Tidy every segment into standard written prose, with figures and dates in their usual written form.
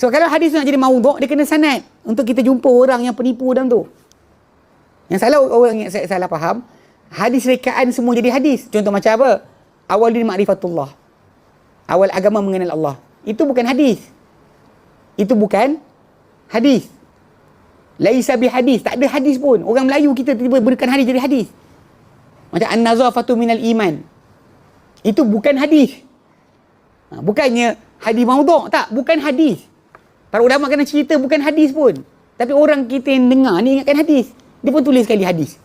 So kalau hadis tu nak jadi maudhu', dia kena sanad untuk kita jumpa orang yang penipu dalam tu. Yang salah orang yang salah faham, hadis rekaan semua jadi hadis. Contoh macam apa? Awal din ma'rifatullah. Awal agama mengenal Allah. Itu bukan hadis. Itu bukan hadis. Laisa bi hadis, tak ada hadis pun. Orang Melayu kita tiba-tiba berikan hadis jadi hadis. Macam an-nazafatu minal iman. Itu bukan hadis. Bukannya hadis maudhu', tak, bukan hadis. Para ulama kena cerita bukan hadis pun. Tapi orang kita yang dengar ni ingatkan hadis. Dia pun tulis sekali hadis.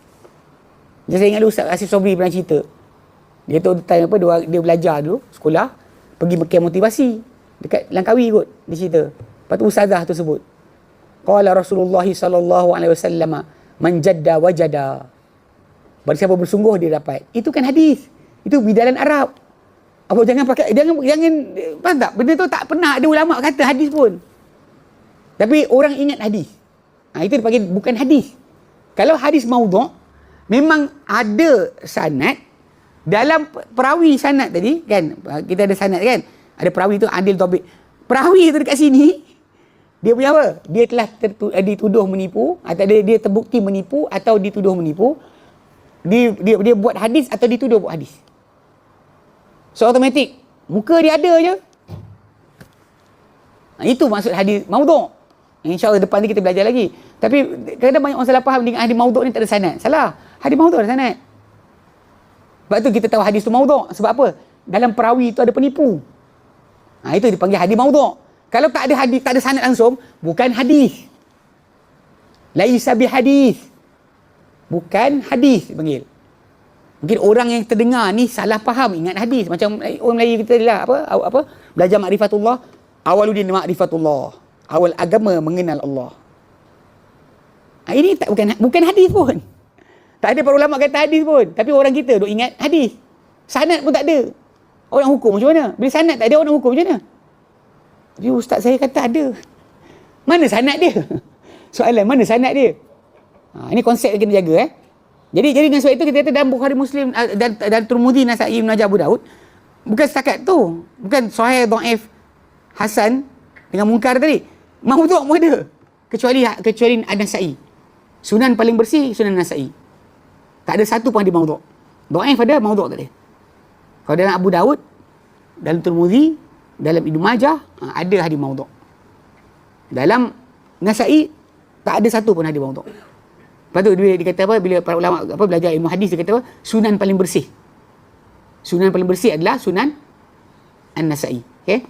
Jadi saya ingat dulu Ustaz Asif Sobri pernah cerita. Dia tu time apa, dia belajar dulu, sekolah, pergi camp motivasi. Dekat Langkawi kot, dia cerita. Lepas tu ustazah tu sebut. Qala Rasulullah sallallahu alaihi wasallam, man jadda wajada. Barang siapa bersungguh dia dapat. Itu kan hadis. Itu bidalan Arab. Apa jangan pakai, jangan faham tak? Benda tu tak pernah ada ulama kata hadis pun. Tapi orang ingat hadis. Itu dipanggil bukan hadis. Kalau hadis maudhu', memang ada sanad dalam perawi sanad tadi kan. Kita ada sanad kan. Ada perawi tu adil thabit. Perawi tu dekat sini dia punya apa? Dia telah dituduh menipu atau dia terbukti menipu atau dituduh menipu. Dia buat hadis atau dituduh buat hadis. So automatik muka dia ada je. Itu maksud hadis maudhu'. InsyaAllah depan ni kita belajar lagi. Tapi kadang-kadang banyak orang salah faham dengan hadis maudhu' ni tak ada sanad. Salah. Hadis maudhu' ada sanad. Sebab tu kita tahu hadis tu maudhu'. Sebab apa? Dalam perawi tu ada penipu. Itu dipanggil hadis maudhu'. Kalau tak ada hadis, tak ada sanad langsung, bukan hadis. Laisa bi hadis. Bukan hadis dipanggil. Mungkin orang yang terdengar ni salah faham ingat hadis. Macam orang Melayu kita lah apa? Belajar ma'rifatullah, awaludin ma'rifatullah. Awal agama mengenal Allah. Ini tak bukan hadis pun. Tak ada para ulama kata hadis pun. Tapi orang kita duk ingat hadis. Sanad pun tak ada. Orang hukum macam mana? Bila sanad tak ada, orang hukum macam mana? Tapi ustaz saya kata ada. Mana sanad dia? Soalan, mana sanad dia? Ini konsep yang kena jaga. Jadi dengan sebab itu kita kata dalam Bukhari Muslim dan Tirmidzi, Nasa'i, Ibn Majah, Abu Daud, bukan setakat tu. Bukan sahih, dhaif, hasan dengan mungkar tadi. Maudhu' pun ada. Kecuali An-Nasa'i. Sunan paling bersih, Sunan Nasa'i. Tak ada satu pun hadis maudhu'. Dhaif ada, maudhu' tak ada. Kalau dalam Abu Daud, dalam Tirmidzi, dalam Ibnu Majah, ada hadis maudhu'. Dalam Nasa'i, tak ada satu pun hadis maudhu'. Lepas tu dia kata apa, bila para ulama belajar ilmu hadis, dia kata apa? Sunan paling bersih. Sunan paling bersih adalah Sunan An-Nasa'i. Okay?